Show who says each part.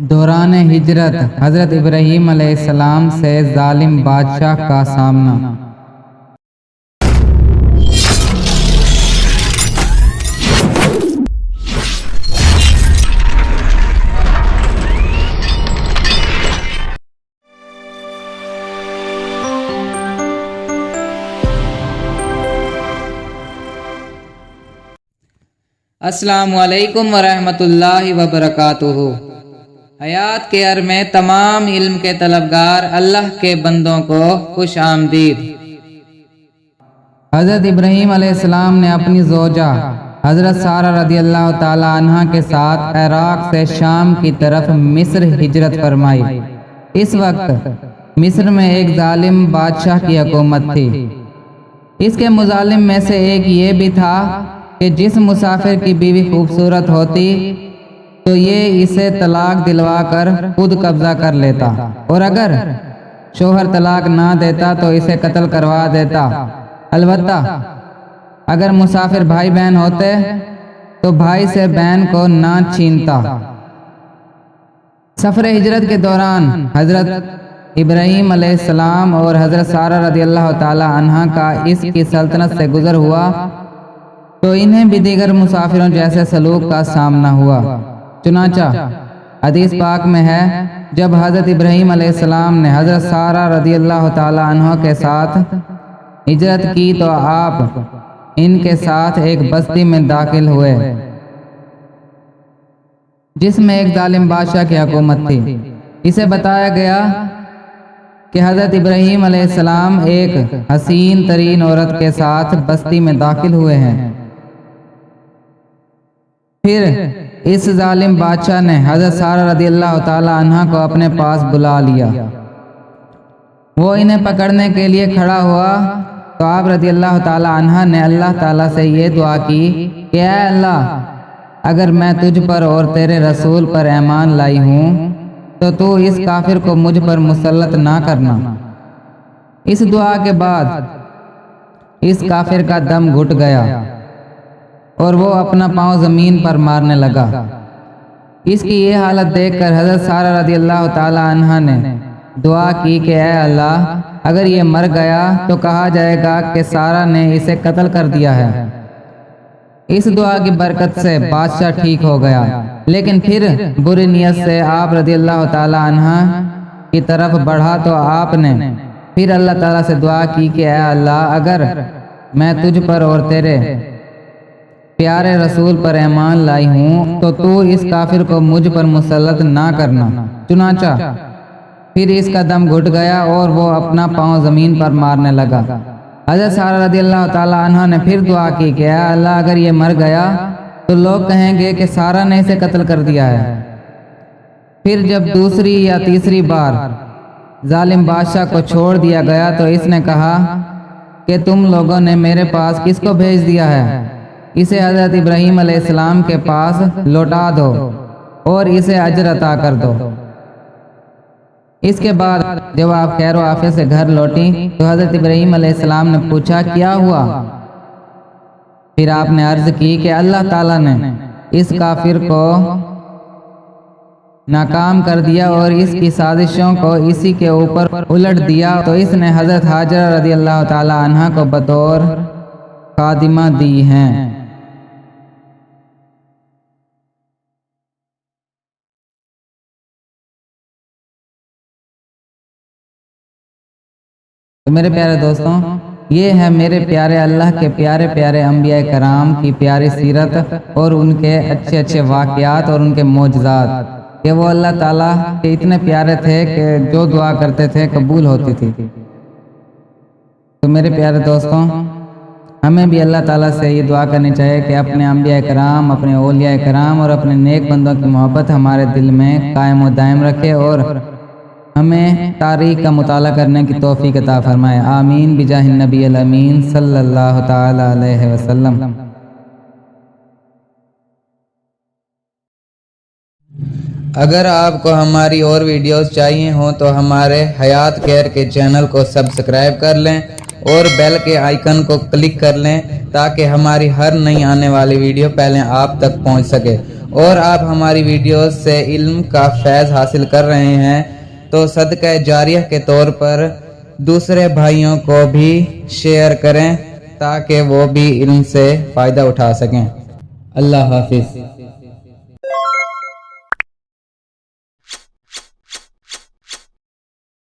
Speaker 1: دوران ہجرت حضرت ابراہیم علیہ السلام سے ظالم بادشاہ کا سامنا۔ السلام علیکم ورحمۃ اللہ وبرکاتہ۔ حیات کیئر میں تمام علم کے طلبگار اللہ کے بندوں کو خوش آمدید۔ حضرت ابراہیم علیہ السلام نے اپنی زوجہ حضرت سارہ رضی اللہ تعالی عنہا کے ساتھ عراق سے شام کی طرف مصر ہجرت فرمائی۔ اس وقت مصر میں ایک ظالم بادشاہ کی حکومت تھی۔ اس کے مظالم میں سے ایک یہ بھی تھا کہ جس مسافر کی بیوی خوبصورت ہوتی تو یہ اسے طلاق دلوا کر خود قبضہ کر لیتا، اور اگر شوہر طلاق نہ دیتا تو اسے قتل کروا دیتا۔ البتہ اگر مسافر بھائی بہن ہوتے تو بھائی سے بہن کو نہ چھینتا۔ سفر ہجرت کے دوران حضرت ابراہیم علیہ السلام اور حضرت سارہ رضی اللہ تعالی عنہا کا اس کی سلطنت سے گزر ہوا تو انہیں بھی دیگر مسافروں جیسے سلوک کا سامنا ہوا۔ چنانچہ حدیث پاک میں ہے، جب حضرت ابراہیم علیہ السلام نے حضرت سارہ رضی اللہ تعالی عنہ کے ساتھ ہجرت کی تو آپ ان کے ساتھ ایک بستی میں داخل ہوئے جس میں ایک ظالم بادشاہ کی حکومت تھی۔ اسے بتایا گیا کہ حضرت ابراہیم علیہ السلام ایک حسین ترین عورت کے ساتھ بستی میں داخل ہوئے ہیں۔ پھر اس ظالم بادشاہ نے حضرت سارہ رضی اللہ تعالی عنہ کو اپنے پاس بلا لیا۔ وہ انہیں پکڑنے کے لیے کھڑا ہوا تو آپ رضی اللہ تعالی عنہ نے اللہ تعالیٰ سے یہ دعا کی کہ اے اللہ، اگر میں تجھ پر اور تیرے رسول پر ایمان لائی ہوں تو اس کافر کو مجھ پر مسلط نہ کرنا۔ اس دعا کے بعد اس کافر کا دم گھٹ گیا اور وہ اپنا پاؤں زمین پر مارنے لگا۔ اس کی یہ حالت دیکھ کر حضرت سارہ رضی اللہ تعالی عنہ نے دعا کی کہ اے اللہ، اگر یہ مر گیا تو کہا جائے گا کہ سارہ نے اسے قتل کر دیا ہے۔ اس دعا کی برکت سے بادشاہ ٹھیک ہو گیا، لیکن پھر بری نیت سے آپ رضی اللہ تعالی عنہ کی طرف بڑھا تو آپ نے پھر اللہ تعالیٰ سے دعا کی کہ اے اللہ، اگر میں تجھ پر اور تیرے پیارے رسول پر ایمان لائی ہوں تو اس کافر کو مجھ پر مسلط نہ کرنا۔ چنانچہ پھر اس کا دم گھٹ گیا اور وہ اپنا پاؤں زمین پر مارنے لگا۔ حضرت سارہ رضی اللہ تعالی عنہ نے پھر دعا کی کہ اے اللہ، اگر یہ مر گیا تو لوگ کہیں گے کہ سارہ نے اسے قتل کر دیا ہے۔ پھر جب دوسری یا تیسری بار ظالم بادشاہ کو چھوڑ دیا گیا تو اس نے کہا کہ تم لوگوں نے میرے پاس کس کو بھیج دیا ہے؟ اسے حضرت ابراہیم علیہ السلام کے پاس لوٹا دو اور اسے اجر عطا کر دو۔ اس کے بعد جب آپ خیر و عافیت سے گھر لوٹی تو حضرت ابراہیم علیہ السلام نے پوچھا کیا ہوا؟ پھر آپ نے عرض کی کہ اللہ تعالیٰ نے اس کافر کو ناکام کر دیا اور اس کی سازشوں کو اسی کے اوپر الٹ دیا، تو اس نے حضرت ہاجرہ رضی اللہ تعالی عنہ کو بطور خادمہ دی ہیں۔ تو میرے پیارے دوستوں، یہ ہے میرے پیارے اللہ کے پیارے پیارے انبیاء کرام کی پیاری سیرت اور ان کے اچھے اچھے واقعات اور ان کے معجزات، کہ وہ اللہ تعالیٰ کے اتنے پیارے تھے کہ جو دعا کرتے تھے قبول ہوتی تھی۔ تو میرے پیارے دوستوں، ہمیں بھی اللہ تعالیٰ سے یہ دعا کرنی چاہیے کہ اپنے انبیاء کرام، اپنے اولیاء کرام اور اپنے نیک بندوں کی محبت ہمارے دل میں قائم و دائم رکھے اور ہمیں تاریخ کا مطالعہ کرنے کی توفیق عطا فرمائے۔ آمین بجاہ النبی الامین صلی اللہ تعالی علیہ وسلم۔ اگر آپ کو ہماری اور ویڈیوز چاہیے ہوں تو ہمارے حیات کیئر کے چینل کو سبسکرائب کر لیں اور بیل کے آئیکن کو کلک کر لیں تاکہ ہماری ہر نئی آنے والی ویڈیو پہلے آپ تک پہنچ سکے، اور آپ ہماری ویڈیوز سے علم کا فیض حاصل کر رہے ہیں تو صدقہ جاریہ کے طور پر دوسرے بھائیوں کو بھی شیئر کریں تاکہ وہ بھی علم سے فائدہ اٹھا سکیں۔ اللہ حافظ۔